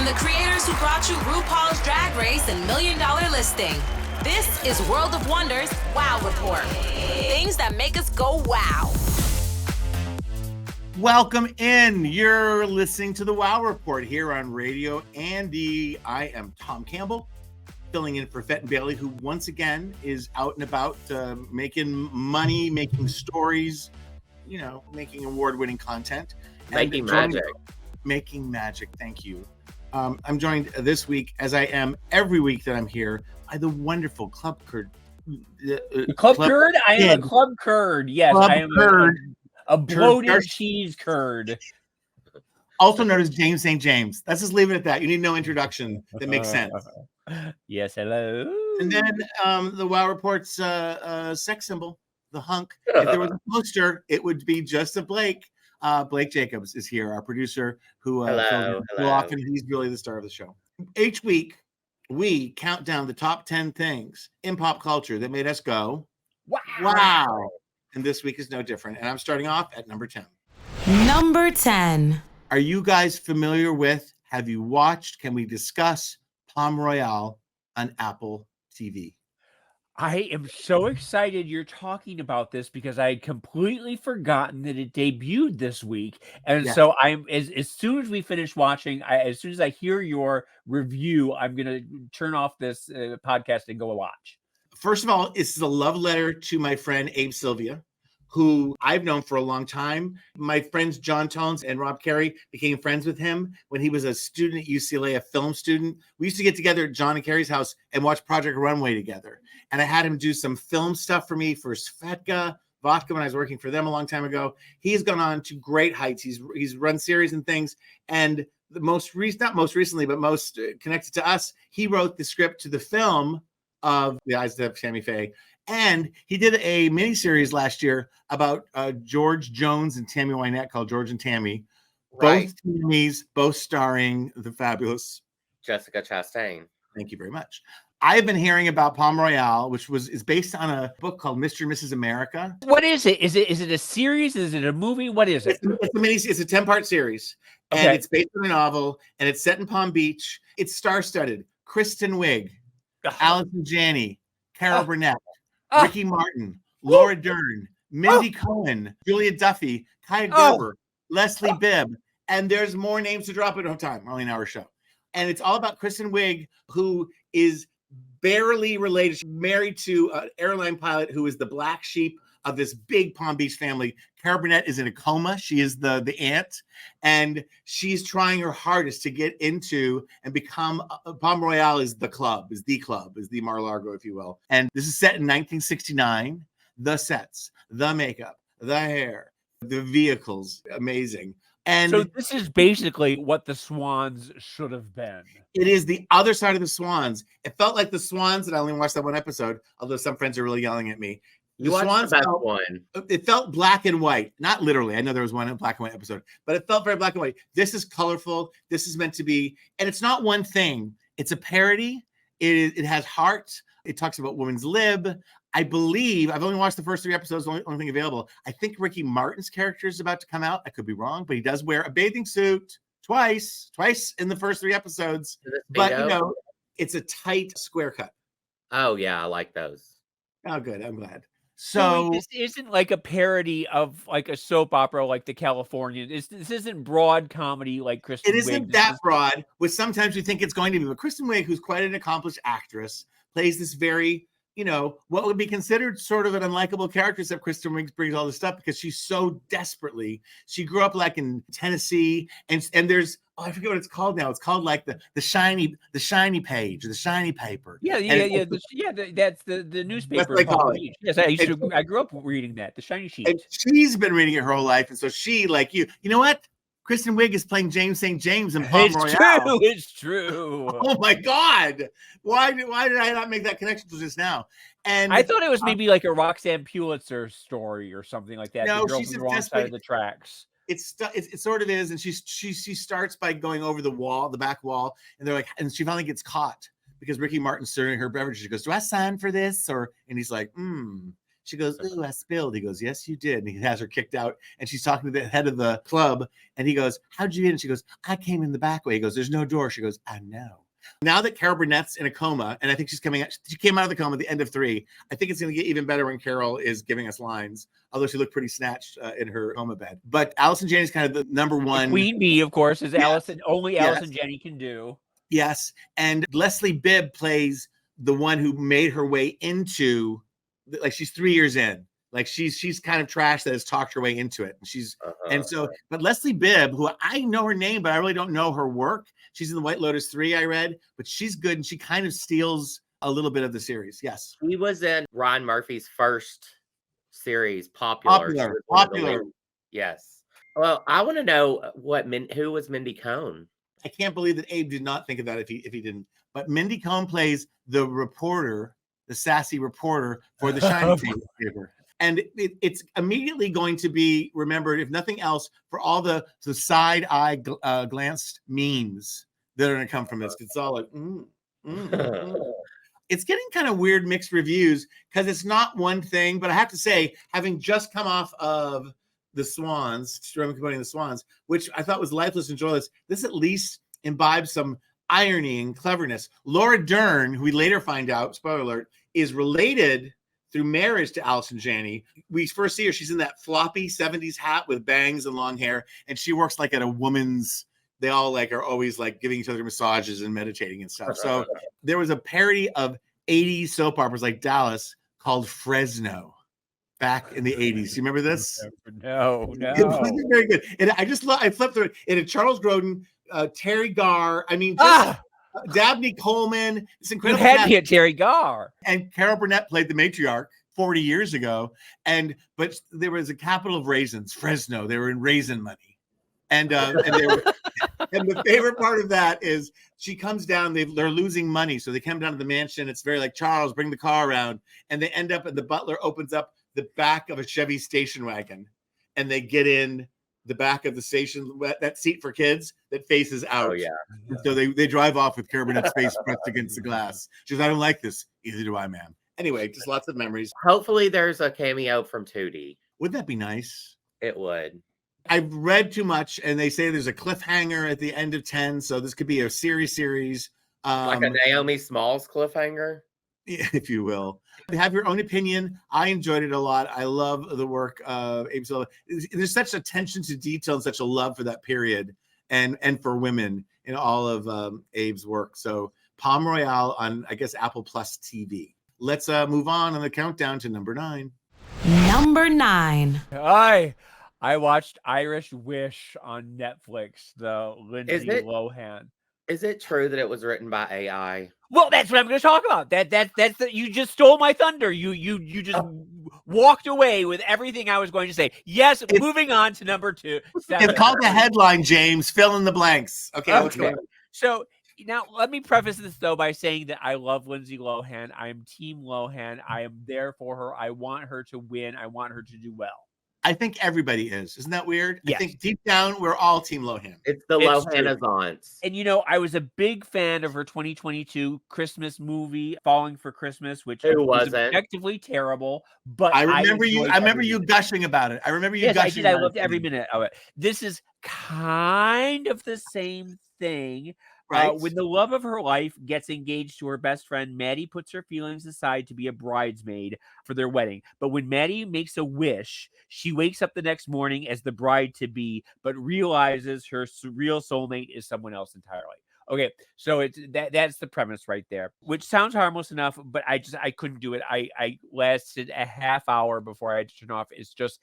From the creators who brought you RuPaul's Drag Race and Million Dollar Listing, this is World of Wonders Wow Report. Things that make us go wow. Welcome in. You're listening to the Wow Report here on Radio Andy. I am Tom Campbell, filling in for Fett and Bailey, who once again is out and about making money, making stories, making award-winning content. Making magic. Making magic. Thank you. I'm joined this week, as I am every week that I'm here, by the wonderful Club Curd. Club Curd? I am a Club Curd. Yes, Club I am Curd. A bloated cheese curd. Also known as James St. James. Let's just leave it at that. You need no introduction that makes sense. Yes, hello. And then the Wow Report's sex symbol, the hunk. If there was a poster, it would be Joseph Blake. Blake Jacobs is here, our producer, who hello. Often he's really the star of the show. Each week, we count down the top 10 things in pop culture that made us go, wow. And this week is no different. And I'm starting off at number 10. Number 10. Are you guys familiar with, have you watched, can we discuss Palm Royale on Apple TV? I am so excited you're talking about this because I had completely forgotten that it debuted this week. And so I'm as soon as we finish watching, as soon as I hear your review, I'm going to turn off this podcast and go watch. First of all, this is a love letter to my friend Abe Sylvia, who I've known for a long time. My friends John Tones and Rob Carey became friends with him when he was a student at UCLA, a film student. We used to get together at John and Carey's house and watch Project Runway together. And I had him do some film stuff for me for Svetka Vodka when I was working for them a long time ago. He's gone on to great heights. He's run series and things. And the most connected to us, he wrote the script to the film of The Eyes of Tammy Faye. And he did a miniseries last year about George Jones and Tammy Wynette called George and Tammy. Right. Both Tammys, both starring the fabulous Jessica Chastain. Thank you very much. I've been hearing about Palm Royale, which is based on a book called Mr. and Mrs. America. What is it? Is it a series? Is it a movie? What is it? It's a 10-part series. Okay. And it's based on a novel, and it's set in Palm Beach. It's star-studded. Kristin Wiig, Allison Janney, Carol Burnett, Ricky Martin, Laura Dern, Mindy Cohen, Julia Duffy, Kaya Gerber, Leslie Bibb, and there's more names to drop at no time. Only an hour show. And it's all about Kristin Wiig, who is barely related. She's married to an airline pilot who is the black sheep of this big Palm Beach family. Carol Burnett is in a coma. She is the aunt, and she's trying her hardest to get into and become Palm Royale is the Mar-a-Lago, if you will. And this is set in 1969. The sets, the makeup, the hair, the vehicles, amazing. And so this is basically what the Swans should have been. It is the other side of the Swans. It felt like the Swans, and I only watched that one episode, although some friends are really yelling at me. You watched the best one. It felt black and white. Not literally. I know there was one black and white episode, but it felt very black and white. This is colorful. This is meant to be, and it's not one thing. It's a parody. It has heart. It talks about women's lib. I believe, I've only watched the first 3 episodes, the only thing available. I think Ricky Martin's character is about to come out. I could be wrong, but he does wear a bathing suit twice in the first 3 episodes. But, it's a tight square cut. Oh, yeah, I like those. Oh, good. I'm glad. So this isn't like a parody of like a soap opera like The Californian. This isn't broad comedy like Kristin Wiig. It isn't that broad, which sometimes you think it's going to be. But Kristin Wiig, who's quite an accomplished actress, plays this very, what would be considered sort of an unlikable character, except Kristin Wiig brings all this stuff because she's so she grew up like in Tennessee, and there's, I forget what it's called now. It's called like the shiny page, the shiny paper. That's the newspaper. That's what Yes, I grew up reading that, the shiny sheet. And she's been reading it her whole life, and so she, like you know what? Kristin Wiig is playing James St. James in Palm Royale. It's true. Oh my God! Why did I not make that connection till just now? And I thought it was maybe like a Roxanne Pulitzer story or something like that. No, the girl she's from the wrong side of the tracks. It sort of is, and she starts by going over the back wall, and they're like, and she finally gets caught because Ricky Martin's serving her beverage. She goes, "Do I sign for this?" And he's like, She goes, ooh, I spilled. He goes, yes, you did. And he has her kicked out. And she's talking to the head of the club. And he goes, how'd you get in? She goes, I came in the back way. He goes, there's no door. She goes, I know. Now that Carol Burnett's in a coma, and I think she came out of the coma at the end of 3. I think it's going to get even better when Carol is giving us lines, although she looked pretty snatched in her coma bed. But Allison Janney's kind of the number one. The Queen Bee, of course, is Allison. Only Allison Janney can do. Yes. And Leslie Bibb plays the one who made her way into, like, she's 3 years in. Like, she's kind of trash that has talked her way into it. And but Leslie Bibb, who I know her name, but I really don't know her work. She's in the White Lotus 3, I read, but she's good. And she kind of steals a little bit of the series. Yes. He was in Ryan Murphy's first series, Popular. Yes. Well, I want to know who was Mindy Cohn? I can't believe that Abe did not think of that if he didn't. But Mindy Cohn plays the reporter, the sassy reporter for the Shining paper. And it's immediately going to be remembered, if nothing else, for all the side eye glanced memes that are going to come from this. It's all like, It's getting kind of weird mixed reviews because it's not one thing. But I have to say, having just come off of the Swans, promoting the Swans, which I thought was lifeless and joyless, this at least imbibes some irony and cleverness. Laura Dern, who we later find out, spoiler alert, is related through marriage to Allison Janney. We first see her, she's in that floppy 70s hat with bangs and long hair, and she works like at a woman's, they all like are always like giving each other massages and meditating and stuff. So there was a parody of 80s soap operas like Dallas called Fresno back in the 80s. You remember this? No. It wasn't very good. And I flipped through it. It had Charles Grodin, Terry Garr, Dabney Coleman. It's incredible. You had me at Terry Garr. And Carol Burnett played the matriarch 40 years ago. But there was a capital of raisins, Fresno. They were in raisin money. And the favorite part of that is she comes down, they're losing money. So they come down to the mansion. It's very like, Charles, bring the car around. And they end up, and the butler opens up the back of a Chevy station wagon. And they get in the back of the station, that seat for kids that faces out. Oh, yeah. So they drive off with Carol Burnett's face pressed against the glass. She goes, I don't like this. Either do I, ma'am. Anyway, just lots of memories. Hopefully there's a cameo from Tootie. Wouldn't that be nice? It would. I've read too much, and they say there's a cliffhanger at the end of 10, so this could be a series. Like a Naomi Smalls cliffhanger? If you will. Have your own opinion. I enjoyed it a lot. I love the work of Abe Sullivan. There's such attention to detail and such a love for that period and for women in all of Abe's work. So Palm Royale on, I guess, Apple Plus TV. Let's move on the countdown to number 9. Number 9. I watched Irish Wish on Netflix, the Lindsay Lohan. Is it true that it was written by AI? Well, that's what I'm going to talk about. That's you just stole my thunder. You just walked away with everything I was going to say. Yes, moving on to number 2. It's called the headline, James. Fill in the blanks. Okay. Let's go. So now let me preface this though by saying that I love Lindsay Lohan. I am Team Lohan. I am there for her. I want her to win. I want her to do well. I think everybody is. Isn't that weird? Yes. I think deep down, we're all Team Lohan. It's the Lohanazance. And, I was a big fan of her 2022 Christmas movie, Falling for Christmas, which was objectively terrible. But I remember you gushing about it. I remember you gushing. I loved every minute of it. This is kind of the same thing. Right. When the love of her life gets engaged to her best friend, Maddie puts her feelings aside to be a bridesmaid for their wedding. But when Maddie makes a wish, she wakes up the next morning as the bride-to-be, but realizes her real soulmate is someone else entirely. Okay, so that's the premise right there, which sounds harmless enough, but I couldn't do it. I lasted a half hour before I had to turn off. It's just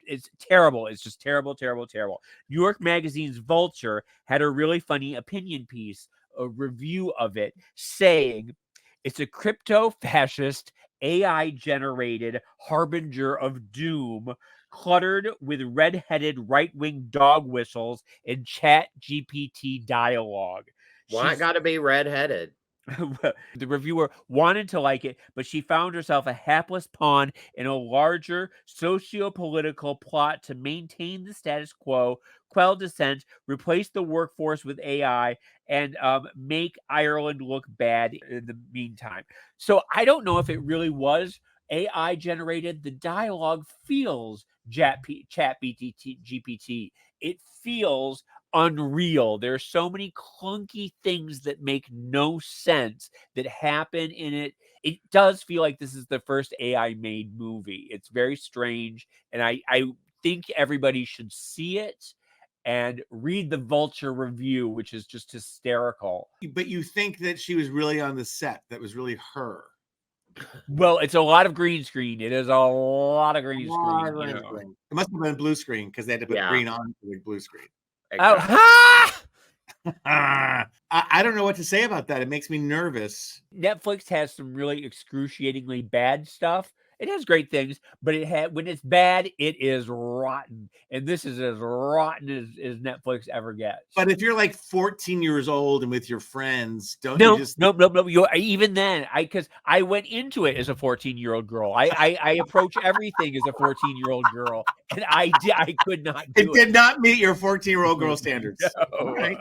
it's terrible. It's just terrible. New York Magazine's Vulture had a really funny opinion piece, a review of it, saying it's a crypto-fascist, AI-generated harbinger of doom, cluttered with red-headed right-wing dog whistles and chat GPT dialogue. Why it gotta be red-headed? The reviewer wanted to like it, but she found herself a hapless pawn in a larger socio-political plot to maintain the status quo, quell dissent, replace the workforce with AI, and make Ireland look bad in the meantime. So I don't know if it really was AI generated. The dialogue feels GPT. It feels unreal. There are so many clunky things that make no sense that happen in it. It does feel like this is the first AI made movie. It's very strange. And I think everybody should see it and read the Vulture review, which is just hysterical. But you think that she was really on the set? That was really her? Well, it's a lot of green screen. It is a lot of green screen. You know. It must have been blue screen because they had to put green on the blue screen. Exactly. I don't know what to say about that. It makes me nervous. Netflix has some really excruciatingly bad stuff. It has great things, but when it's bad, it is rotten. And this is as rotten as Netflix ever gets. But if you're like 14 years old and with your friends, don't you just... No. Even then, because I went into it as a 14-year-old girl. I approach everything as a 14-year-old girl, and I could not do it. It did not meet your 14-year-old girl standards. No. Right?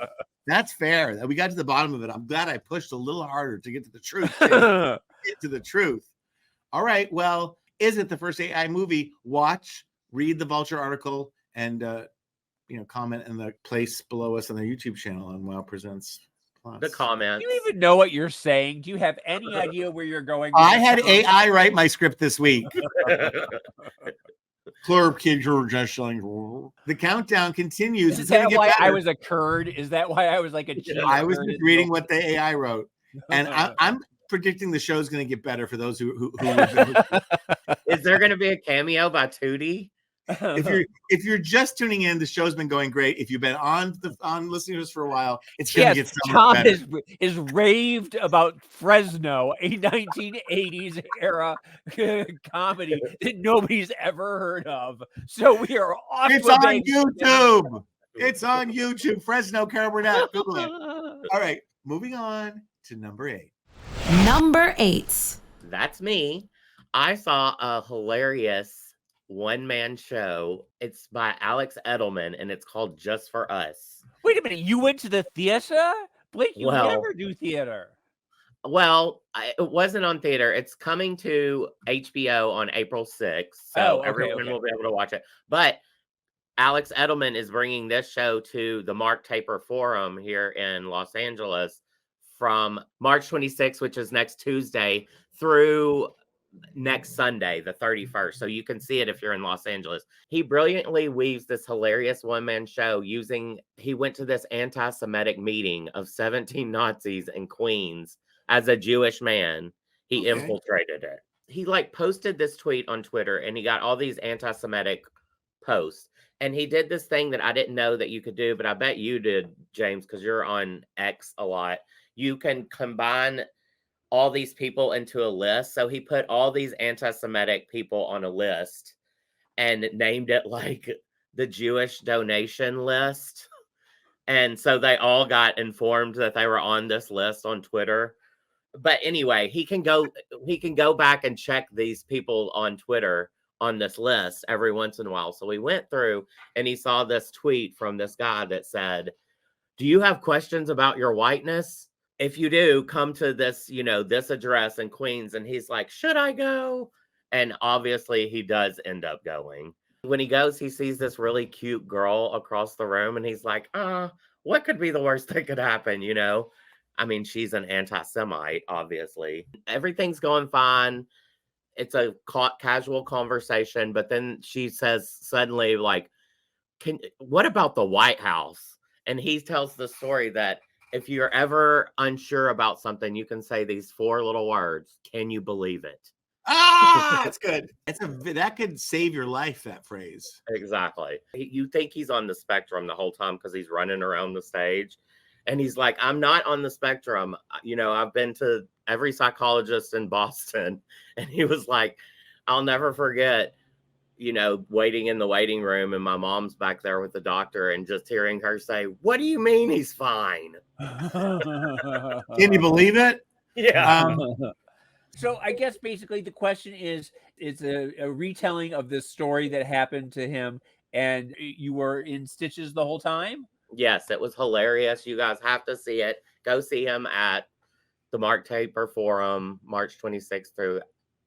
That's fair. We got to the bottom of it. I'm glad I pushed a little harder to get to the truth. Get to the truth. All right. Well, is it the first AI movie? Watch, read the Vulture article, and comment in the place below us on the YouTube channel on Wow Presents Plus. The comments. Do you even know what you're saying? Do you have any idea where you're going? I had AI write my script this week. Club kids are just saying. The countdown continues. Is that why I was a curd? Is that why I was like a cheese? I was just reading what the AI wrote, and I'm predicting the show's going to get better for those who Is there going to be a cameo by Tootie? If you're just tuning in, the show's been going great. If you've been on listening to us for a while, it's going to get so much better. Tom is raved about Fresno, a 1980s era comedy that nobody's ever heard of. So we are off. It's on YouTube. It's on YouTube. Fresno, Carol Burnett. Google it. All right, moving on to number 8. Number 8. That's me. I saw a hilarious one-man show. It's by Alex Edelman, and it's called Just for Us. Wait a minute. You went to the theater? Blake, you never do theater. Well, it wasn't on theater. It's coming to HBO on April 6th, so everyone will be able to watch it. But Alex Edelman is bringing this show to the Mark Taper Forum here in Los Angeles from March 26th, which is next Tuesday, through next Sunday, the 31st. So you can see it if you're in Los Angeles. He brilliantly weaves this hilarious one-man show he went to this anti-Semitic meeting of 17 Nazis in Queens as a Jewish man. He infiltrated it. He posted this tweet on Twitter, and he got all these anti-Semitic posts. And he did this thing that I didn't know that you could do, but I bet you did, James, because you're on X a lot. You can combine all these people into a list. So he put all these anti-Semitic people on a list and named it like the Jewish donation list. And so they all got informed that they were on this list on Twitter. But anyway, he can go back and check these people on Twitter on this list every once in a while. So we went through and he saw this tweet from this guy that said, "Do you have questions about your whiteness? If you do, come to this, this address in Queens." And he's like, "Should I go?" And obviously he does end up going. When he goes, he sees this really cute girl across the room and he's like, what could be the worst that could happen? I mean, she's an anti-Semite, obviously. Everything's going fine. It's a casual conversation, but then she says suddenly, what about the White House? And he tells the story that if you're ever unsure about something, you can say these 4 little words. Can you believe it? That's good. That could save your life, that phrase. Exactly. You think he's on the spectrum the whole time because he's running around the stage. And he's like, "I'm not on the spectrum. I've been to every psychologist in Boston." And he was like, "I'll never forget, waiting in the waiting room and my mom's back there with the doctor and just hearing her say, 'What do you mean he's fine?'" Can you believe it? Yeah. So I guess basically the question is, it's a retelling of this story that happened to him, and you were in stitches the whole time? Yes, it was hilarious. You guys have to see it. Go see him at the Mark Taper Forum, March 26th through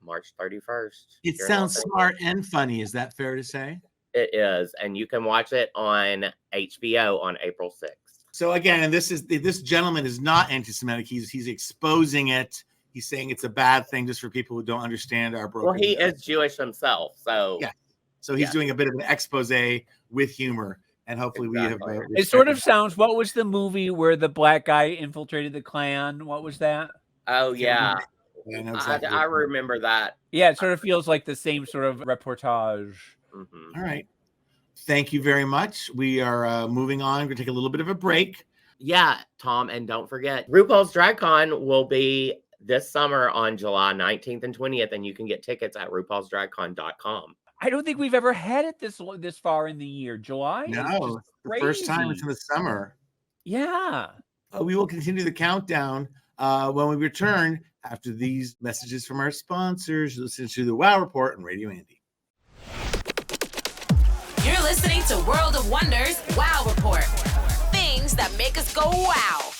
March 31st. It sounds smart and funny. Is that fair to say? It is. And you can watch it on HBO on April 6th. So again, and this gentleman is not anti-Semitic. He's exposing it. He's saying it's a bad thing just for people who don't understand our broken. Well, he is Jewish himself, so yeah. So he's doing a bit of an expose with humor, and hopefully we have. It sort of sounds. What was the movie where the black guy infiltrated the Klan? What was that? Oh yeah, exactly I remember that. Yeah, it sort of feels like the same sort of reportage. All right. Thank you very much. We are moving on. We're going to take a little bit of a break. Yeah, Tom, and don't forget, RuPaul's DragCon will be this summer on July 19th and 20th, and you can get tickets at RuPaul'sDragCon.com. I don't think we've ever had it this far in the year. July? No, the first time it's in the summer. Yeah. We will continue the countdown when we return after these messages from our sponsors. Listen to the Wow Report on Radio Andy. You're listening to World of Wonders Wow Report. Things that make us go wow.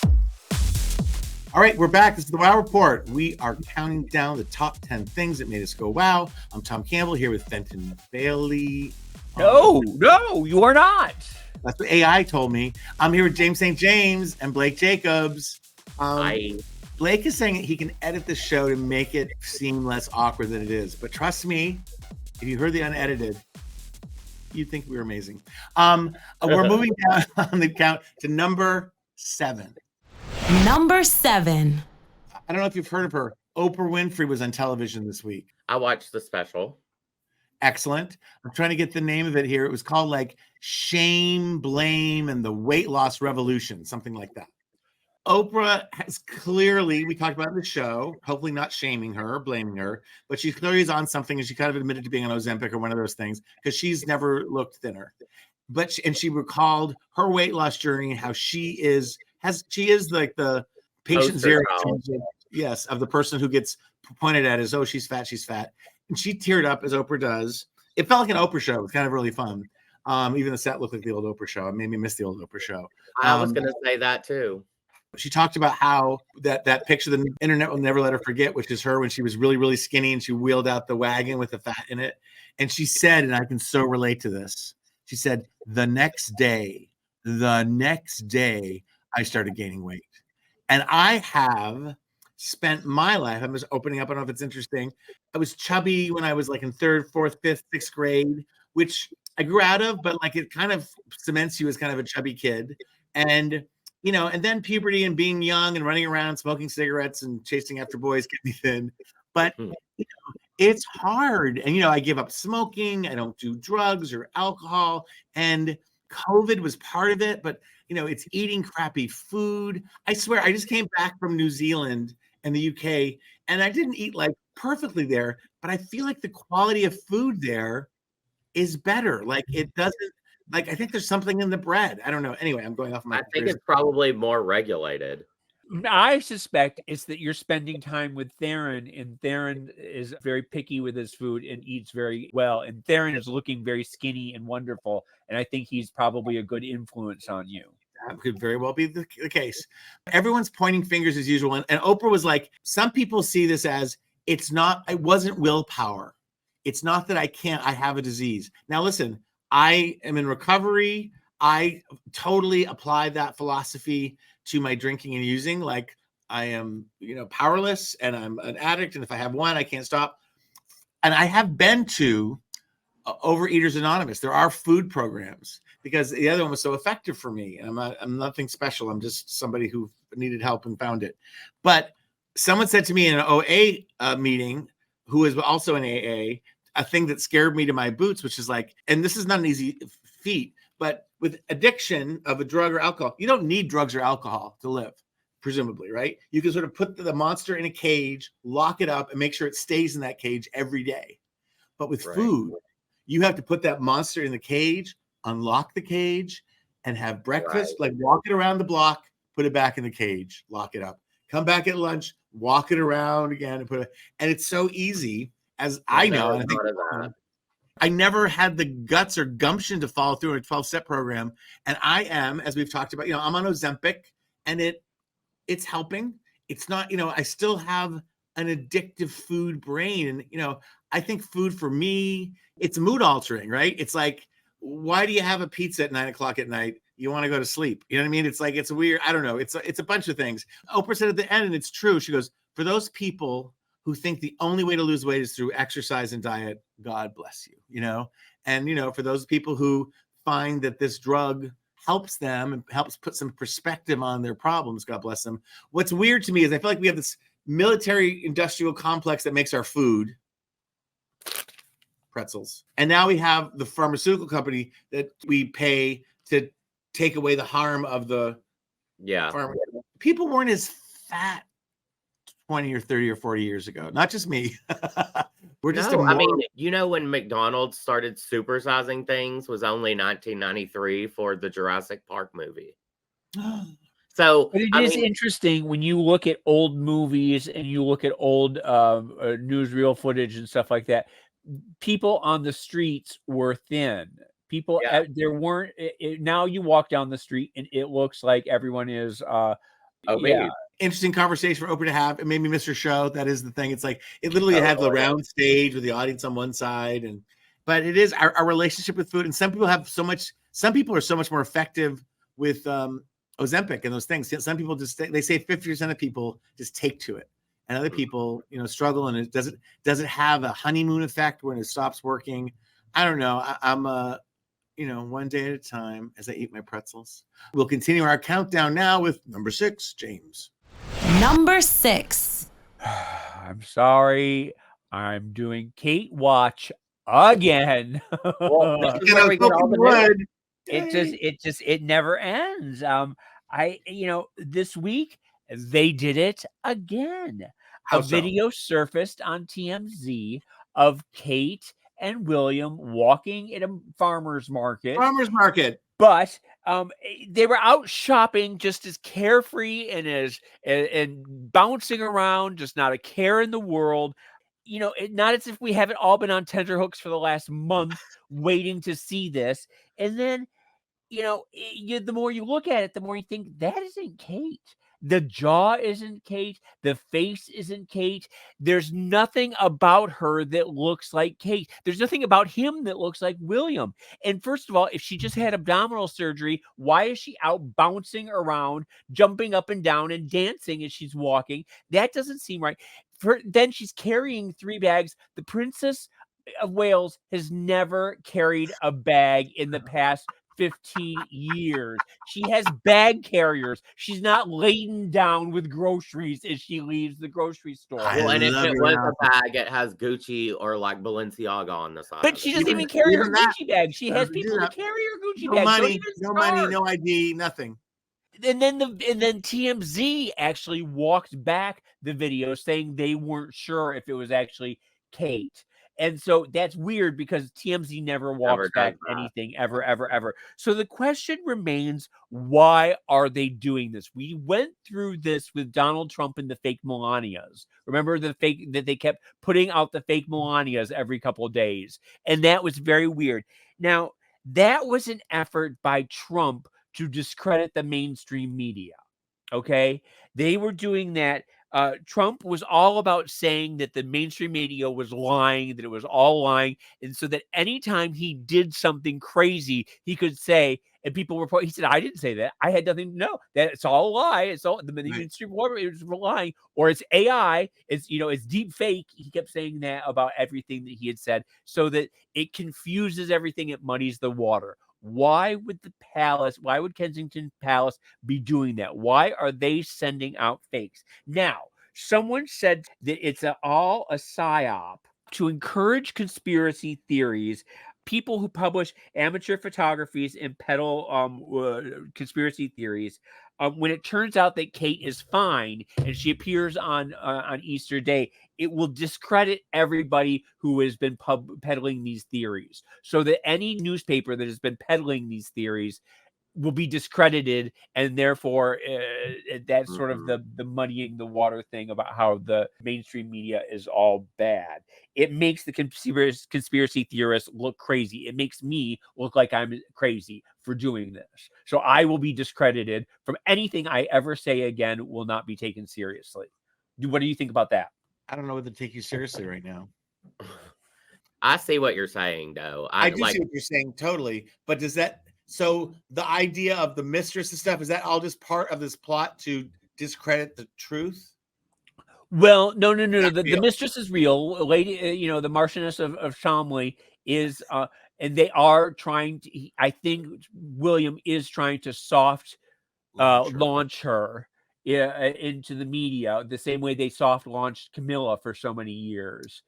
All right, we're back. This is the Wow Report. We are counting down the top 10 things that made us go wow. I'm Tom Campbell here with Fenton Bailey. No, you are not. That's what AI told me. I'm here with James St. James and Blake Jacobs. Blake is saying he can edit the show to make it seem less awkward than it is. But trust me, if you heard the unedited, you'd think we were amazing. We're moving down on the count to number 7. Number 7. I don't know if you've heard of her. Oprah Winfrey was on television this week. I watched the special. Excellent. I'm trying to get the name of it here. It was called like Shame, Blame, and the Weight Loss Revolution, something like that. Oprah has clearly, we talked about in the show, hopefully not shaming her or blaming her, but she clearly is on something, and she kind of admitted to being on Ozempic or one of those things because she's never looked thinner. But she recalled her weight loss journey and how she is like the patient zero, yes, of the person who gets pointed at as, oh, she's fat. And she teared up as Oprah does. It felt like an Oprah show. It was kind of really fun. Even the set looked like the old Oprah show. It made me miss the old Oprah show. I was going to say that too. She talked about how that picture the internet will never let her forget, which is her when she was really, really skinny and she wheeled out the wagon with the fat in it. And she said, and I can so relate to this, she said, the next day, I started gaining weight. And I have spent my life, I'm just opening up, I don't know if it's interesting. I was chubby when I was like in 3rd, 4th, 5th, 6th grade, which I grew out of, but like it kind of cements you as kind of a chubby kid. And, you know, and then puberty and being young and running around, smoking cigarettes and chasing after boys get me thin. But you know, it's hard. And, you know, I give up smoking. I don't do drugs or alcohol. And COVID was part of it. But, you know, it's eating crappy food. I swear, I just came back from New Zealand and the UK, and I didn't eat like perfectly there, but I feel like the quality of food there is better. Like it doesn't, like, I think there's something in the bread. I don't know. Anyway, I'm going off my. I think it's probably more regulated. I suspect it's that you're spending time with Theron, and Theron is very picky with his food and eats very well. And Theron is looking very skinny and wonderful. And I think he's probably a good influence on you. That could very well be the case. Everyone's pointing fingers as usual. And Oprah was like, some people see this as it wasn't willpower. It's not that I have a disease. Now, listen, I am in recovery. I totally apply that philosophy to my drinking and using. Like I am, you know, powerless and I'm an addict. And if I have one, I can't stop. And I have been to Overeaters Anonymous. There are food programs because the other one was so effective for me. And I'm nothing special. I'm just somebody who needed help and found it. But someone said to me in an OA meeting, who is also in AA, a thing that scared me to my boots, which is like, and this is not an easy feat, but with addiction of a drug or alcohol, you don't need drugs or alcohol to live, presumably, right? You can sort of put the monster in a cage, lock it up, and make sure it stays in that cage every day. But with food, you have to put that monster in the cage, unlock the cage, and have breakfast, like walk it around the block, put it back in the cage, lock it up. Come back at lunch, walk it around again, and and it's so easy, as I know. And I think I never had the guts or gumption to follow through in a 12-step program. And I am, as we've talked about, you know, I'm on Ozempic and it's helping. It's not, you know, I still have an addictive food brain. And, you know, I think food for me, it's mood altering, right? It's like, why do you have a pizza at 9:00 at night? You want to go to sleep. You know what I mean? It's like, it's weird. I don't know. It's a bunch of things. Oprah said at the end, and it's true. She goes, for those people who think the only way to lose weight is through exercise and diet, God bless you, you know? And, you know, for those people who find that this drug helps them and helps put some perspective on their problems, God bless them. What's weird to me is I feel like we have this military industrial complex that makes our food, pretzels. And now we have the pharmaceutical company that we pay to take away the harm of the farm. People weren't as fat 20 or 30 or 40 years ago. Not just me. We're just I mean, you know, when McDonald's started supersizing things was only 1993 for the Jurassic Park movie. So but it is interesting when you look at old movies and you look at old newsreel footage and stuff like that. People on the streets were thin. People, there weren't. Now you walk down the street and it looks like everyone is. Interesting conversation for Oprah to have. It made me miss her show. That is the thing. It's like it literally had the round stage with the audience on one side, but it is our relationship with food. And some people have so much. Some people are so much more effective with Ozempic and those things. Some people just they say 50% of people just take to it, and other people, you know, struggle, and it doesn't have a honeymoon effect when it stops working. I don't know. I'm you know, one day at a time as I eat my pretzels. We'll continue our countdown now with number 6, James. Number 6. I'm sorry. I'm doing Kate Watch again. It never ends. You know, this week they did it again. A video surfaced on TMZ of Kate and William walking at a farmer's market. But they were out shopping just as carefree and bouncing around, just not a care in the world. You know, not as if we haven't all been on tenterhooks for the last month waiting to see this. And then, you know, the more you look at it, the more you think that isn't Kate. The jaw isn't Kate. The face isn't Kate. There's nothing about her that looks like Kate. There's nothing about him that looks like William. And first of all, if she just had abdominal surgery, why is she out bouncing around, jumping up and down and dancing as she's walking? That doesn't seem right. Then she's carrying 3 bags. The Princess of Wales has never carried a bag in the past 15 years. She has bag carriers. She's not laden down with groceries as she leaves the grocery store. Well, and if it was a bag, it has Gucci or like Balenciaga on the side. But she doesn't even carry her Gucci bag. She has people to carry her Gucci bag. No money, no ID, nothing. And then TMZ actually walked back the video saying they weren't sure if it was actually Kate. And so that's weird because TMZ never walks back anything ever. So the question remains, why are they doing this? We went through this with Donald Trump and the fake Melanias. Remember that they kept putting out the fake Melanias every couple of days. And that was very weird. Now, that was an effort by Trump to discredit the mainstream media. Okay? They were doing that. Trump was all about saying that the mainstream media was lying, that it was all lying. And so that anytime he did something crazy, he could say, and people report, he said, I didn't say that. I had nothing to know. That it's all a lie. It's all the mainstream media is lying, or it's AI. It's, you know, it's deep fake. He kept saying that about everything that he had said so that it confuses everything. It muddies the water. Why would Kensington Palace be doing that? Why are they sending out fakes? Now, someone said that it's all a psyop to encourage conspiracy theories. People who publish amateur photographies and peddle conspiracy theories. When it turns out that Kate is fine and she appears on Easter Day, it will discredit everybody who has been peddling these theories. So that any newspaper that has been peddling these theories will be discredited, and therefore that's sort of the muddying the water thing about how the mainstream media is all bad. It makes the conspiracy theorists look crazy. It makes me look like I'm crazy for doing this. So I will be discredited from anything I ever say again will not be taken seriously. What do you think about that? I don't know whether to take you seriously right now. I see what you're saying, though. I do see what you're saying, totally. But does that, so the idea of the mistress and stuff, is that all just part of this plot to discredit the truth? Well, no. The mistress is real. Lady, the Marchioness of Cholmondeley is, and they are trying to. I think William is trying to soft launch her into the media the same way they soft launched Camilla for so many years.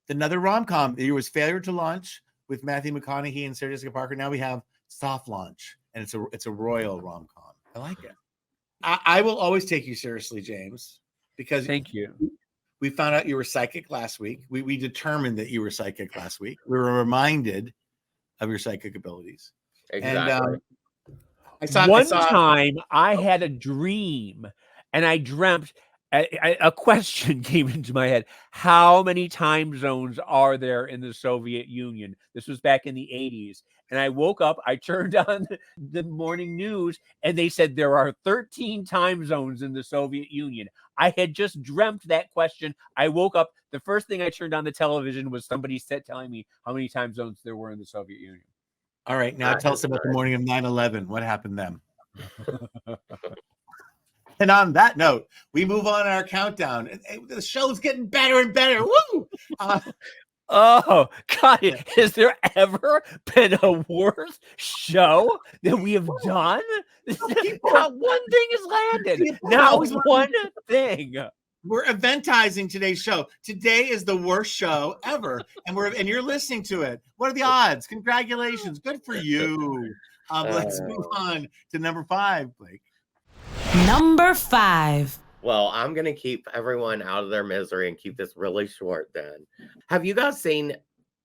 Another rom-com. There was Failure to Launch with Matthew McConaughey and Sarah Jessica Parker. Now we have Soft Launch, and it's a royal rom-com. I like it. I will always take you seriously, James, because thank you. We found out you were psychic last week. We determined that you were psychic last week. We were reminded of your psychic abilities. Exactly. And one time I had a dream, and I dreamt a question came into my head. How many time zones are there in the Soviet Union? This was back in the 80s. And I woke up, I turned on the morning news, and they said there are 13 time zones in the Soviet Union. I had just dreamt that question. I woke up. The first thing I turned on the television was somebody telling me how many time zones there were in the Soviet Union. All right. Now tell us about the morning of 9/11. What happened then? And on that note, we move on our countdown. The show's getting better and better. Woo! Oh, God. Has there ever been a worse show that we have done? Not one thing has landed. Not one thing. We're eventizing today's show. Today is the worst show ever. And you're listening to it. What are the odds? Congratulations. Good for you. Let's move on to number 5, Blake. Number 5. Well, I'm going to keep everyone out of their misery and keep this really short then. Have you guys seen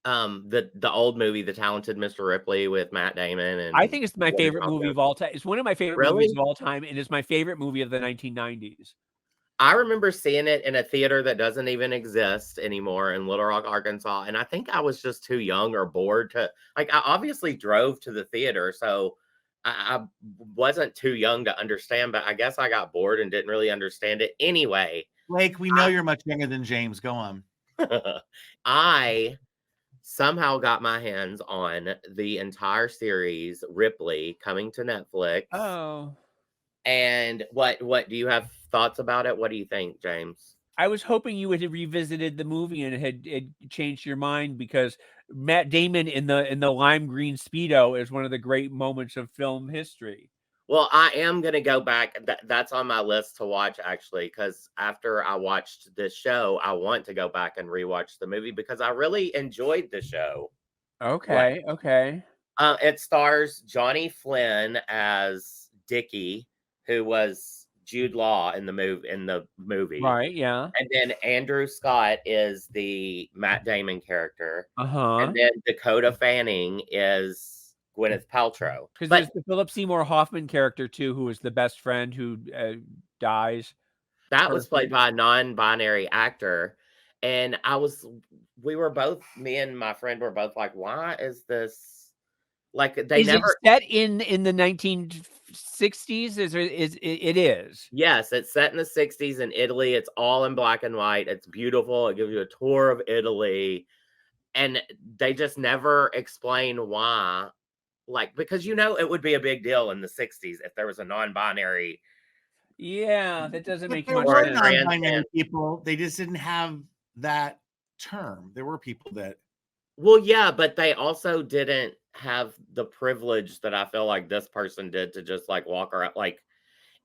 the old movie, The Talented Mr. Ripley with Matt Damon? And I think it's my favorite movie of all time. It's one of my favorite movies of all time, and it's my favorite movie of the 1990s. I remember seeing it in a theater that doesn't even exist anymore in Little Rock, Arkansas. And I think I was just too young or bored to, I obviously drove to the theater, so I wasn't too young to understand, but I guess I got bored and didn't really understand it anyway. Blake, we know you're much younger than James. Go on. I somehow got my hands on the entire series, Ripley, coming to Netflix. Oh. And what do you have thoughts about it? What do you think, James? I was hoping you would have revisited the movie and had changed your mind, because Matt Damon in the lime green Speedo is one of the great moments of film history. Well, I am going to go back. That's on my list to watch, actually, because after I watched this show, I want to go back and rewatch the movie because I really enjoyed the show. Okay, okay. It stars Johnny Flynn as Dickie, who was Jude Law in the movie. Right, yeah. And then Andrew Scott is the Matt Damon character. Uh-huh. And then Dakota Fanning is Gwyneth Paltrow. Because there's the Philip Seymour Hoffman character, too, who is the best friend who dies. That was played by a non-binary actor. And me and my friend were both like, why is this? Like, they never. Is it set in the 1960s? It is. Yes, it's set in the 60s in Italy. It's all in black and white. It's beautiful. It gives you a tour of Italy. And they just never explain why. Like, because it would be a big deal in the 60s if there was a non-binary. Yeah, that doesn't make much sense. sense. Non-binary people, they just didn't have that term. There were people that. Well, yeah, but they also didn't have the privilege that I feel like this person did to just like walk around. Like,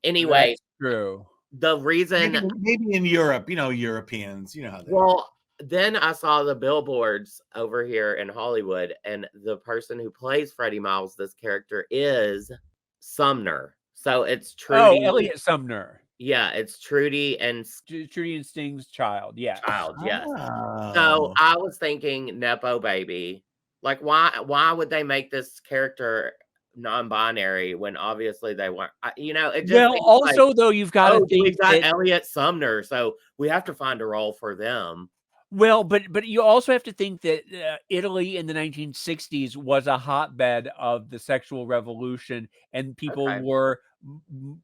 anyway, that's true. The reason maybe in Europe, Europeans, how they well, then I saw the billboards over here in Hollywood, and the person who plays Freddie Miles, this character, is Sumner. So it's Trudy. Oh, Elliot Sumner. Yeah, it's Trudy and Sting's child. Yeah. Child, yes. Oh. So I was thinking Nepo baby. Like, why would they make this character non-binary when obviously they weren't? It just. Well, also though, you've got to think we've got Elliot Sumner, so we have to find a role for them. Well, but you also have to think that Italy in the 1960s was a hotbed of the sexual revolution, and people were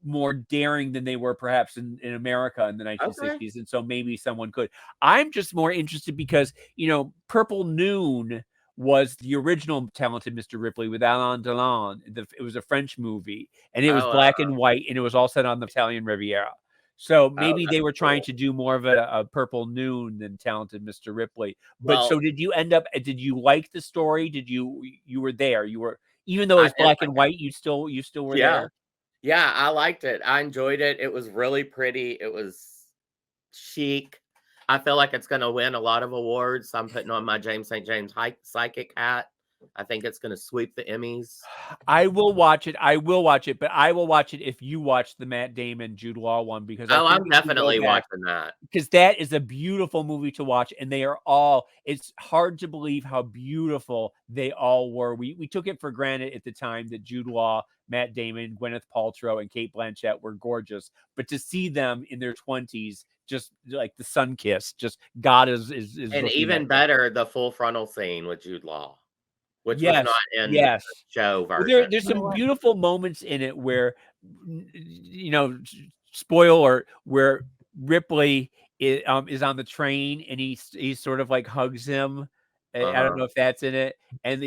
more daring than they were perhaps in America in the 1960s, and so maybe someone could. I'm just more interested because, Purple Noon was the original Talented Mr. Ripley with Alain Delon. It was a French movie, and it was black and white, and it was all set on the Italian Riviera. So maybe they were trying to do more of a Purple Noon than Talented Mr. Ripley. But so did you like the story? You were there? Even though it's black and white, you still were there? Yeah, I liked it. I enjoyed it. It was really pretty. It was chic. I feel like it's going to win a lot of awards. I'm putting on my James St. James psychic hat. I think it's going to sweep the Emmys. I will watch it. But I will watch it if you watch the Matt Damon Jude Law one, because I'm definitely watching that, because that is a beautiful movie to watch, and it's hard to believe how beautiful they all were. We took it for granted at the time that Jude Law, Matt Damon, Gwyneth Paltrow, and Cate Blanchett were gorgeous, but to see them in their 20s, just like the sun kiss, just God is and even better, the full frontal scene with Jude Law, which was not in the show version. There's some beautiful moments in it where, spoiler, where Ripley is on the train and he sort of like hugs him. I don't know if that's in it. And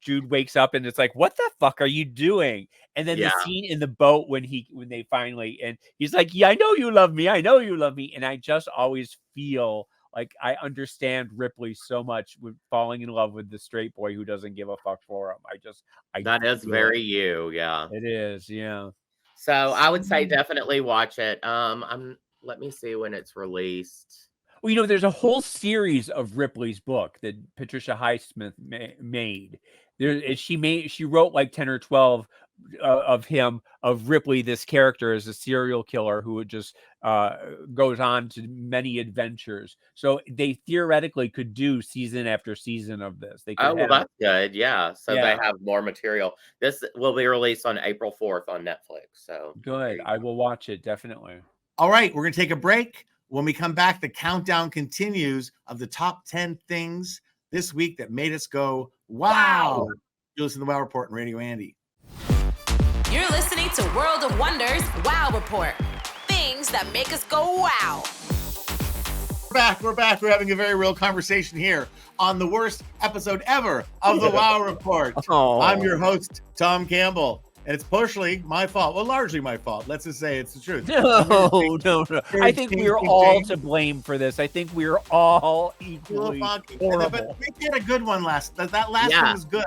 Jude wakes up and it's like, what the fuck are you doing? And then the scene in the boat when they finally, and he's like, yeah, I know you love me. And I just always feel like I understand Ripley so much with falling in love with the straight boy who doesn't give a fuck for him. That is very you. Yeah, it is. Yeah. So I would say definitely watch it. Let me see when it's released. Well, there's a whole series of Ripley's book that Patricia Highsmith made. She wrote like 10 or 12 of Ripley, this character as a serial killer who would just goes on to many adventures. So they theoretically could do season after season of this. They could that's good. Yeah. So they have more material. This will be released on April 4th on Netflix. So good. I will watch it, definitely. All right, we're going to take a break. When we come back, the countdown continues of the top 10 things this week that made us go, wow. You listen to the Wow Report and Radio Andy. You're listening to World of Wonders Wow Report. Things that make us go wow. We're back. We're having a very real conversation here on the worst episode ever of the Wow Report. I'm your host, Tom Campbell. And it's partially my fault. Well, largely my fault. Let's just say it's the truth. No. I think we're all to blame for this. I think we're all equally horrible. But we did a good one last. That last one was good.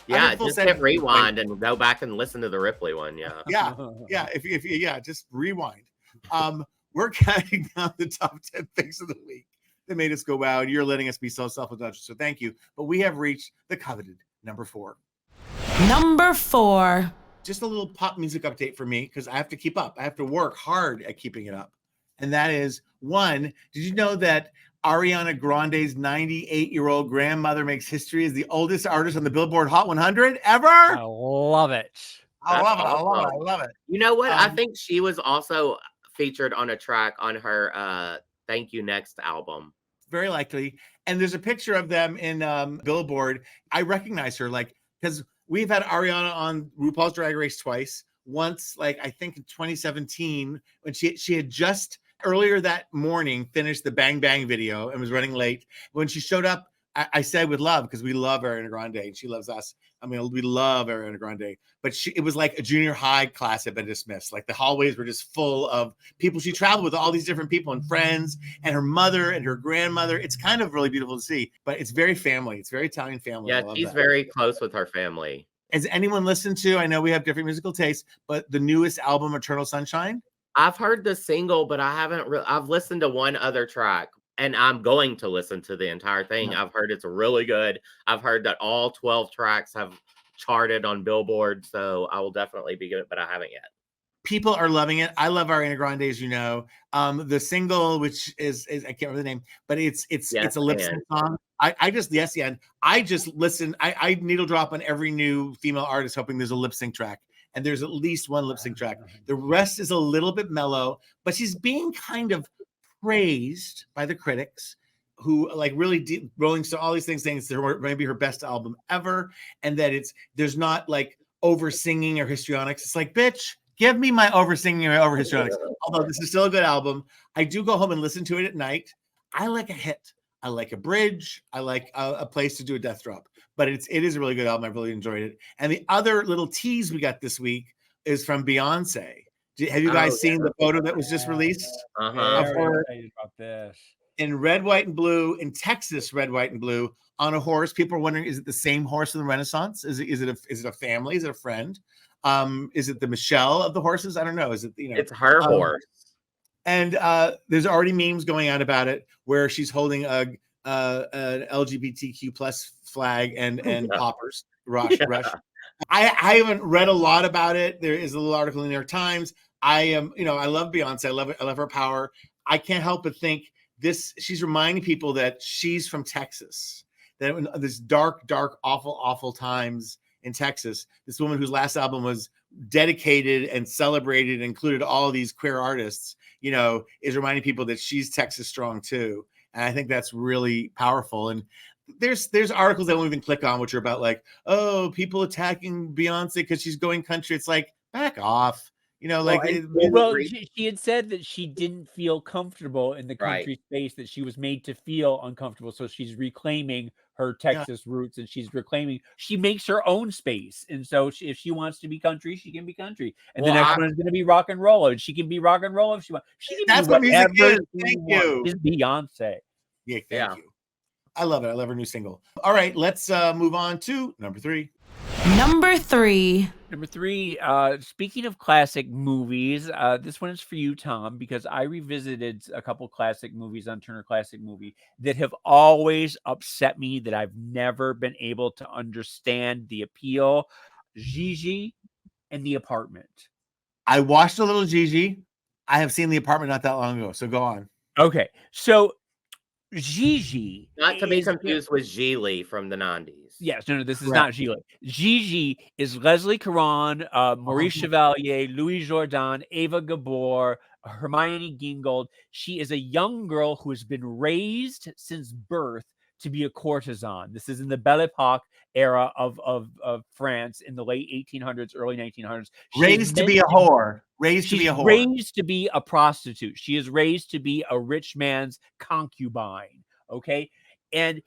Yeah, just hit rewind and go back and listen to the Ripley one. Yeah. Yeah. If just rewind. We're counting down the top 10 things of the week that made us go wow. And you're letting us be so self-indulgent. So thank you. But we have reached the coveted number 4. Number 4. Just a little pop music update for me because I have to keep up. I have to work hard at keeping it up. And that is, one, did you know that Ariana Grande's 98-year-old grandmother makes history as the oldest artist on the Billboard Hot 100 ever? I love it. I love it. You know what? I think she was also featured on a track on her Thank You Next album. Very likely. And there's a picture of them in Billboard. I recognize her, because we've had Ariana on RuPaul's Drag Race twice. Once, I think in 2017, when she had just earlier that morning finished the Bang Bang video and was running late. When she showed up, I said with love, because we love Ariana Grande and she loves us. I mean, we love Ariana Grande. But it was like a junior high class had been dismissed. Like the hallways were just full of people. She traveled with all these different people and friends and her mother and her grandmother. It's kind of really beautiful to see, but it's very family. It's very Italian family. Yeah, she's very close with her family. Has anyone listened to, I know we have different musical tastes, but the newest album, Eternal Sunshine? I've heard the single, but I haven't I've listened to one other track. And I'm going to listen to the entire thing. I've heard it's really good. I've heard that all 12 tracks have charted on Billboard. So I will definitely be good, but I haven't yet. People are loving it. I love Ariana Grande, as you know. The single, which is I can't remember the name, but it's a lip sync song. I just listen. I needle drop on every new female artist, hoping there's a lip sync track. And there's at least one lip sync track. The rest is a little bit mellow, but she's being kind of praised by the critics who like really deep Rolling Stone, all these things saying it's maybe her best album ever, and that there's not like over singing or histrionics. It's like, bitch, give me my over singing or over histrionics. Although this is still a good album, I do go home and listen to it at night. I like a hit. I like a bridge. I like a place to do a death drop. But it is a really good album. I really enjoyed it. And the other little tease we got this week is from Beyonce. Have you guys seen the photo that was just released of her about this in red, white, and blue in Texas? Red, white, and blue on a horse. People are wondering: is it the same horse from the Renaissance? Is it a family? Is it a friend? Is it the Michelle of the horses? I don't know. Is it It's her horse. And there's already memes going out about it where she's holding an LGBTQ plus flag and poppers. Rush. I haven't read a lot about it. There is a little article in the New York Times. I love Beyonce. I love her power. I can't help but think she's reminding people that she's from Texas. That in this dark, awful times in Texas, this woman whose last album was dedicated and celebrated and included all of these queer artists, is reminding people that she's Texas strong too. And I think that's really powerful. And there's articles that won't even click on, which are about like, oh, people attacking Beyonce because she's going country. It's like, back off. She had said that she didn't feel comfortable in the country space, that she was made to feel uncomfortable. So she's reclaiming her Texas roots, and she makes her own space. And so if she wants to be country, she can be country. And the next one is going to be rock and roll, and she can be rock and roll if she wants. That's what music is. Thank you. She's Beyonce. Yeah, thank you. I love it. I love her new single. All right, let's move on to number 3. Number three, speaking of classic movies, this one is for you, Tom, because I revisited a couple classic movies on Turner Classic Movie that have always upset me, that I've never been able to understand the appeal. Gigi and The Apartment. I watched a little Gigi. I have seen The Apartment not that long ago, so go on. Okay, so Gigi, not to be confused with Gigli from the 90s. Yes, no, this is not Gigli. Gigi is Leslie Caron, Maurice Chevalier, Louis Jourdan, Ava Gabor, Hermione Gingold. She is a young girl who has been raised since birth to be a courtesan. This is in the Belle Epoque era of France in the late 1800s, early 1900s. Raised to be a whore. Raised to be a prostitute. She is raised to be a rich man's concubine. Okay. And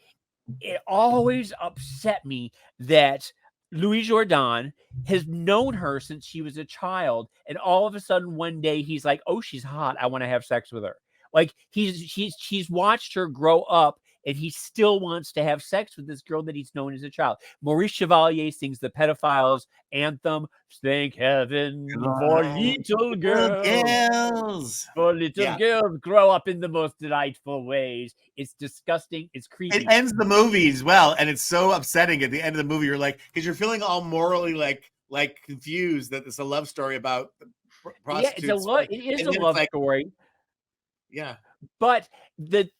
it always upset me that Louis Jourdan has known her since she was a child. And all of a sudden one day he's like, oh, she's hot. I want to have sex with her. Like she's watched her grow up, and he still wants to have sex with this girl that he's known as a child. Maurice Chevalier sings the pedophiles anthem, thank heaven for little girls. For little girls grow up in the most delightful ways. It's disgusting. It's creepy. It ends the movie as well, and it's so upsetting at the end of the movie. You're like, because you're feeling all morally like confused that it's a love story about prostitutes. Yeah, it is a love story. Yeah. But the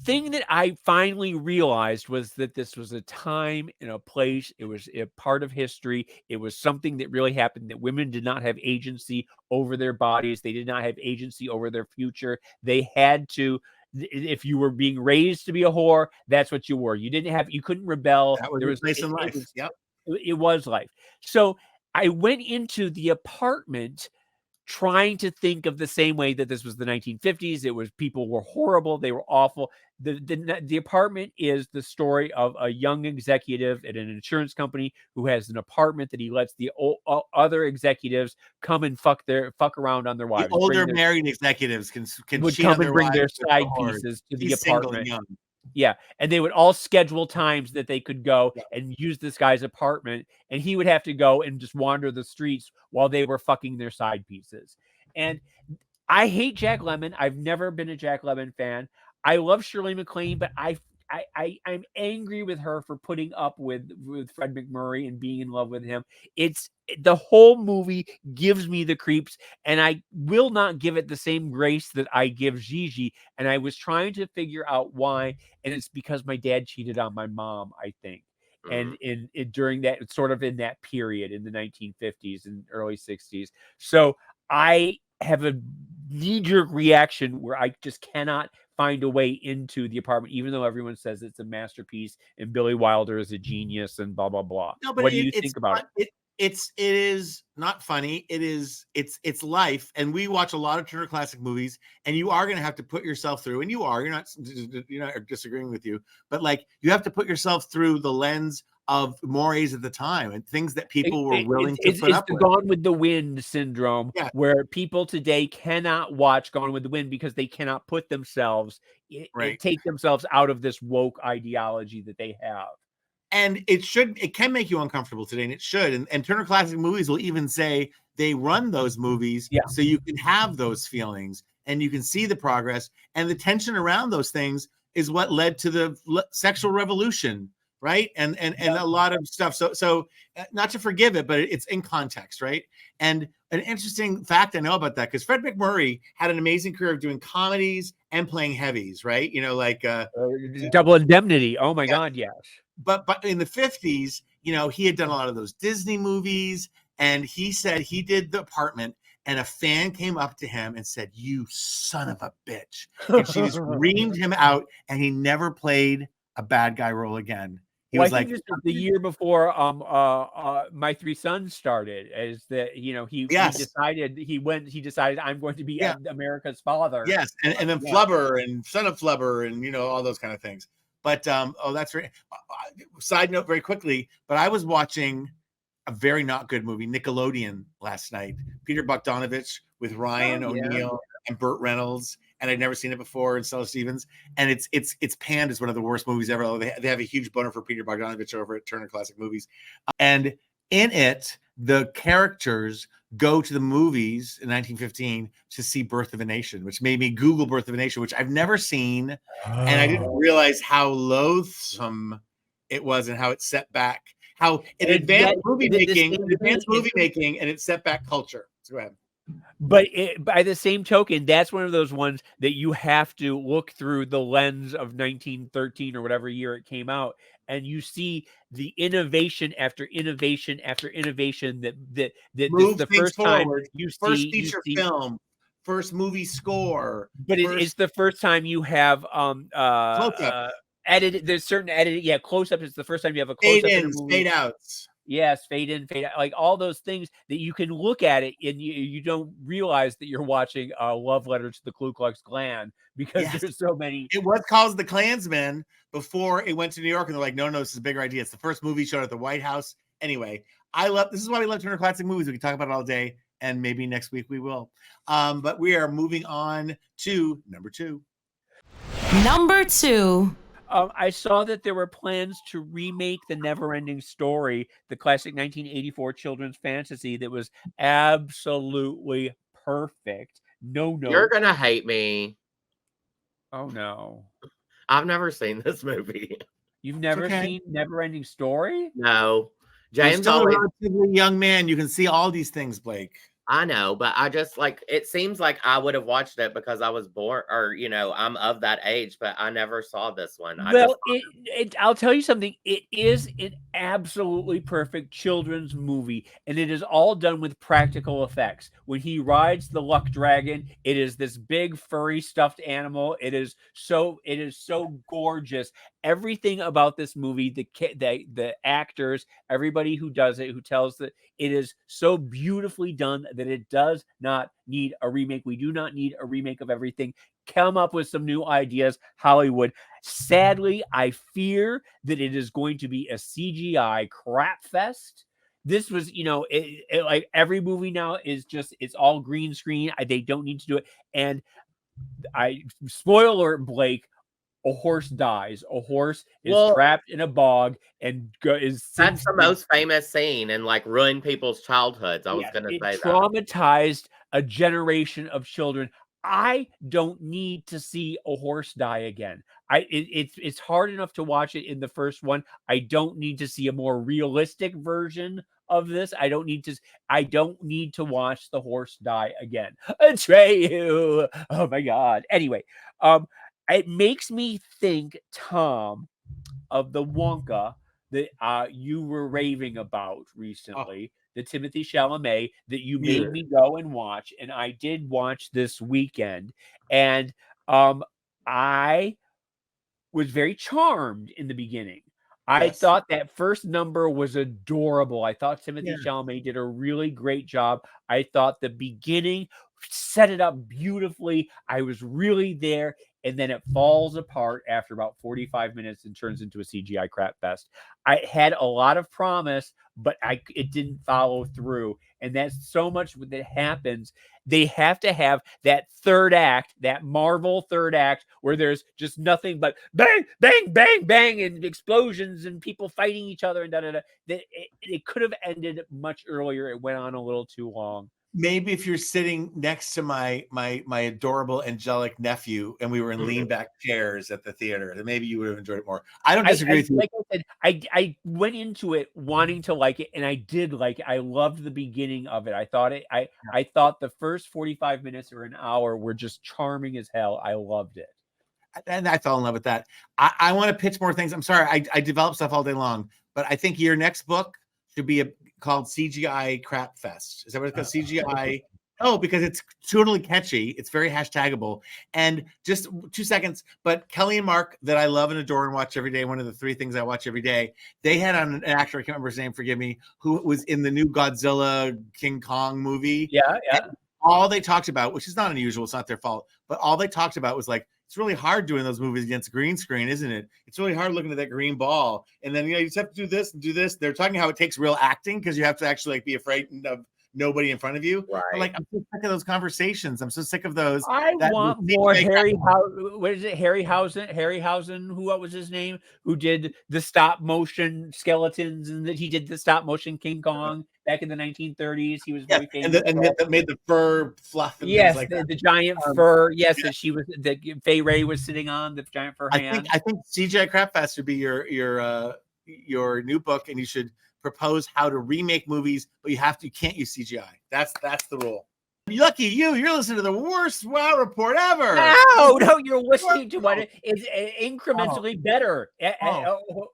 thing that I finally realized was that this was a time and a place. It was a part of history. It was something that really happened, that women did not have agency over their bodies. They did not have agency over their future. They had to, if you were being raised to be a whore, that's what you were. You couldn't rebel. That was a place in life. It was life. So I went into The Apartment trying to think of the same way that this was the 1950s. It was, people were horrible. They were awful. The Apartment is the story of a young executive at an insurance company who has an apartment that he lets the other executives come and fuck around on their wives. The older married executives can would come and bring their side pieces to the apartment. Yeah, and they would all schedule times that they could go and use this guy's apartment, and he would have to go and just wander the streets while they were fucking their side pieces. And I hate Jack Lemmon. I've never been a Jack Lemmon fan. I love Shirley MacLaine, but I'm angry with her for putting up with Fred McMurray and being in love with him. It's the whole movie gives me the creeps, and I will not give it the same grace that I give Gigi. And I was trying to figure out why, and it's because my dad cheated on my mom, I think. And during that, sort of in that period in the 1950s and early 60s. So I have a knee-jerk reaction where I just cannot find a way into the apartment, even though everyone says it's a masterpiece and Billy Wilder is a genius and blah blah blah. No, but What do you think about it? It is not funny. It's life, and we watch a lot of Turner Classic movies, and you are going to have to put yourself through, and you're not disagreeing with you, but like you have to put yourself through the lens of mores at the time and things that people were willing to put up with. with. Gone with the Wind syndrome, where people today cannot watch Gone with the Wind because they cannot put themselves take themselves out of this woke ideology that they have. And it can make you uncomfortable today, and it should. And Turner Classic Movies will even say they run those movies so you can have those feelings and you can see the progress, and the tension around those things is what led to the sexual revolution, right? And a lot of stuff. So not to forgive it, but it's in context, right? And an interesting fact I know about that, because Fred McMurray had an amazing career of doing comedies and playing heavies, right? You know, like Double Indemnity. Oh my God, yes. But in the 50s, you know, he had done a lot of those Disney movies, and he said he did The Apartment, and a fan came up to him and said, "You son of a bitch." And she just reamed him out, and he never played a bad guy role again. He was like, this was the year before My Three Sons started, as that, you know, he decided I'm going to be America's father. Yes, and then Flubber and Son of Flubber and, you know, all those kind of things. But that's right. Side note, very quickly. But I was watching a very not good movie, Nickelodeon, last night. Peter Bogdanovich with Ryan O'Neal and Burt Reynolds, and I'd never seen it before. And Stella Stevens, and it's panned as one of the worst movies ever. They have a huge boner for Peter Bogdanovich over at Turner Classic Movies, and in it, the characters go to the movies in 1915 to see Birth of a Nation, which made me Google Birth of a Nation, which I've never seen. And I didn't realize how loathsome it was and how it set back, how it advanced movie making, and it set back culture. So go ahead. But by the same token, that's one of those ones that you have to look through the lens of 1913 or whatever year it came out, and you see the innovation after innovation after innovation that this is the first time you see first feature film, first movie score. But it's the first time you have edited. There's certain edited, close-up. It's the first time you have a close-up in a movie. Fade outs. Yes, fade in, fade out, like all those things that you can look at it and you don't realize that you're watching a love letter to the Ku Klux Klan, because there's so many. It was called The Klansman before it went to New York, and they're like, no, this is a bigger idea. It's the first movie shot at the White House. Anyway, this is why we love Turner Classic Movies. We can talk about it all day, and maybe next week we will. But we are moving on to number 2. Number 2. I saw that there were plans to remake the NeverEnding Story, the classic 1984 children's fantasy that was absolutely perfect. No. You're going to hate me. Oh, no. I've never seen this movie. You've never seen NeverEnding Story? No. James, still a relatively young man. You can see all these things, Blake. I know, but I just it seems like I would have watched it because I was born, or, you know, I'm of that age, but I never saw this one. I'll tell you something. It is an absolutely perfect children's movie, and it is all done with practical effects. When he rides the luck dragon, it is this big furry stuffed animal. It is so gorgeous. Everything about this movie, the actors, everybody who does it, who tells that it is so beautifully done that it does not need a remake. We do not need a remake of everything. Come up with some new ideas, Hollywood. Sadly, I fear that it is going to be a CGI crap fest. This was, you know, like every movie now is just, it's all green screen. They don't need to do it. And spoiler alert, Blake, a horse dies. A horse is trapped in a bog and that's the most famous scene and like ruined people's childhoods. I was going to say that. Traumatized a generation of children. I don't need to see a horse die again. It's hard enough to watch it in the first one. I don't need to see a more realistic version of this. I don't need to watch the horse die again. Atreyu. Oh my God. Anyway, it makes me think, Tom, of the Wonka that you were raving about recently, the Timothée Chalamet that you made me go and watch, and I did watch this weekend. And I was very charmed in the beginning. I Yes. thought that first number was adorable. I thought Timothy Yeah. Chalamet did a really great job. I thought the beginning set it up beautifully. I was really there, and then it falls apart after about 45 minutes and turns into a CGI crap fest. I had a lot of promise, but it didn't follow through, and that's so much that happens. They have to have that third act, that Marvel third act, where there's just nothing but bang, bang, bang, bang, and explosions and people fighting each other and da da da. It could have ended much earlier. It went on a little too long. Maybe if you're sitting next to my adorable angelic nephew and we were in lean back chairs at the theater, then maybe you would have enjoyed it more. I don't disagree with you. Like I said, I went into it wanting to like it, and I did like it. I loved the beginning of it. I thought the first 45 minutes or an hour were just charming as hell. I loved it. And I fell in love with that. I want to pitch more things. I'm sorry, I develop stuff all day long, but I think your next book should be called CGI Crap Fest. Is that what it's called? CGI? Oh, because it's totally catchy. It's very hashtagable. And just 2 seconds, but Kelly and Mark, that I love and adore and watch every day, one of the 3 things I watch every day, they had on an actor, I can't remember his name, forgive me, who was in the new Godzilla King Kong movie. Yeah. And all they talked about, which is not unusual, it's not their fault, but all they talked about was like, it's really hard doing those movies against green screen, isn't it? It's really hard looking at that green ball. And then, you just have to do this and do this. They're talking how it takes real acting because you have to actually be afraid of nobody in front of you. Right. Like, I'm so sick of those conversations. I'm so sick of those. I want more what is it? Harryhausen, what was his name? Who did the stop motion skeletons, and that he did the stop motion King Kong back in the 1930s. He was very famous. And that made the fur fluff. And yes, like the giant fur. Yes, that Faye Ray was sitting on, the giant fur hand. I think CGI Crap Fest should be your new book, and you should propose how to remake movies, but you can't use CGI. That's the rule. Lucky you're listening to the worst Wow Report ever. No, you're listening to what is incrementally better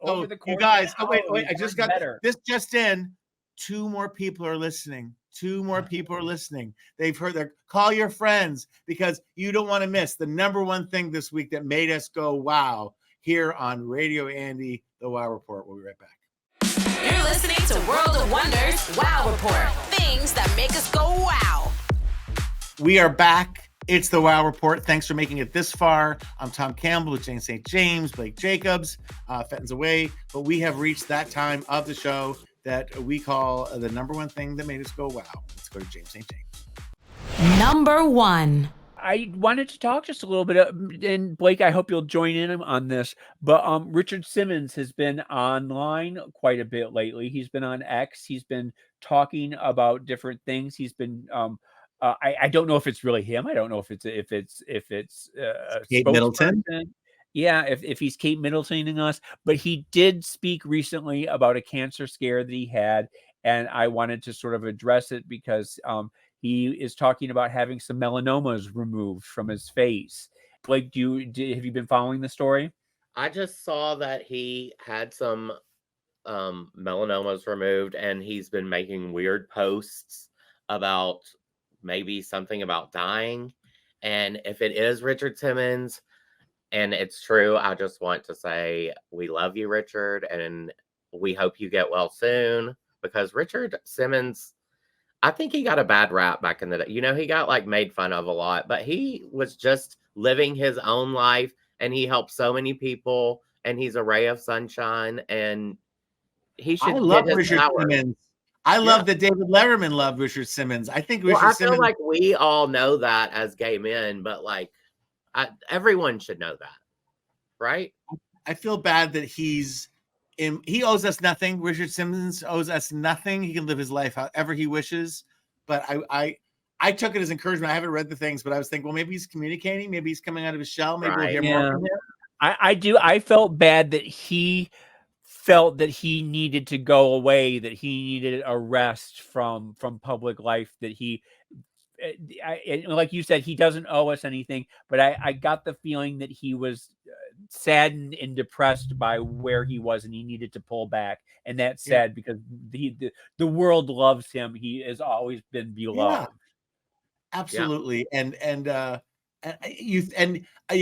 over the course. You guys, wait, I just got better. This just in. 2 more people are listening. 2 more people are listening. They've heard that. Call your friends, because you don't want to miss the number one thing this week that made us go wow here on Radio Andy, the Wow Report. We'll be right back. You're listening to World of Wonders Wow Report. Things that make us go wow. We are back. It's the Wow Report. Thanks for making it this far. I'm Tom Campbell with Jane St. James, Blake Jacobs, Fenton's away. But we have reached that time of the show that we call the number one thing that made us go wow. Let's go to James St. James. Number 1. I wanted to talk just a little bit, and Blake, I hope you'll join in on this, but Richard Simmons has been online quite a bit lately. He's been on X. He's been talking about different things. He's been, I don't know if it's really him. I don't know if it's Kate Middleton. Yeah, if he's Kate Middletoning us, but he did speak recently about a cancer scare that he had, and I wanted to sort of address it because he is talking about having some melanomas removed from his face. Blake, have you been following the story? I just saw that he had some melanomas removed, and he's been making weird posts about maybe something about dying. And if it is Richard Simmons and it's true, I just want to say we love you, Richard, and we hope you get well soon, because Richard Simmons, I think he got a bad rap back in the day. He got like made fun of a lot, but he was just living his own life, and he helped so many people, and he's a ray of sunshine, and he should get his Richard Simmons. I love that David Letterman loved Richard Simmons. I think Richard Simmons. I feel like we all know that as gay men, but like everyone should know that, right? I feel bad that he owes us nothing. Richard Simmons owes us nothing. He can live his life however he wishes. But I took it as encouragement. I haven't read the things, but I was thinking, well, maybe he's communicating. Maybe he's coming out of his shell. Maybe we'll hear more from him. I do. I felt bad that he felt that he needed to go away, that he needed a rest from public life, that he, like you said, he doesn't owe us anything, but I got the feeling that he was saddened and depressed by where he was, and he needed to pull back. And that's sad because the world loves him. He has always been beloved. Yeah, absolutely. And you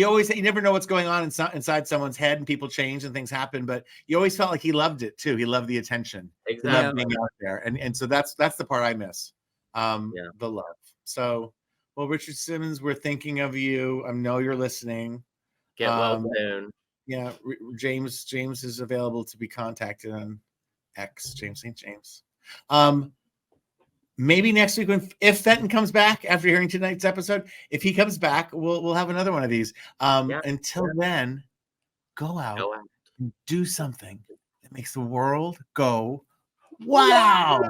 always you never know what's going on inside someone's head, and people change and things happen. But you always felt like he loved it too. He loved the attention. Exactly. He loved being out there, and so that's the part I miss. The love. So, well, Richard Simmons, we're thinking of you. I know you're listening. Get well soon. Yeah, James is available to be contacted on X. James St. James. Maybe next week if Fenton comes back after hearing tonight's episode, if he comes back, we'll have another one of these. Until then, go out and do something that makes the world go wow.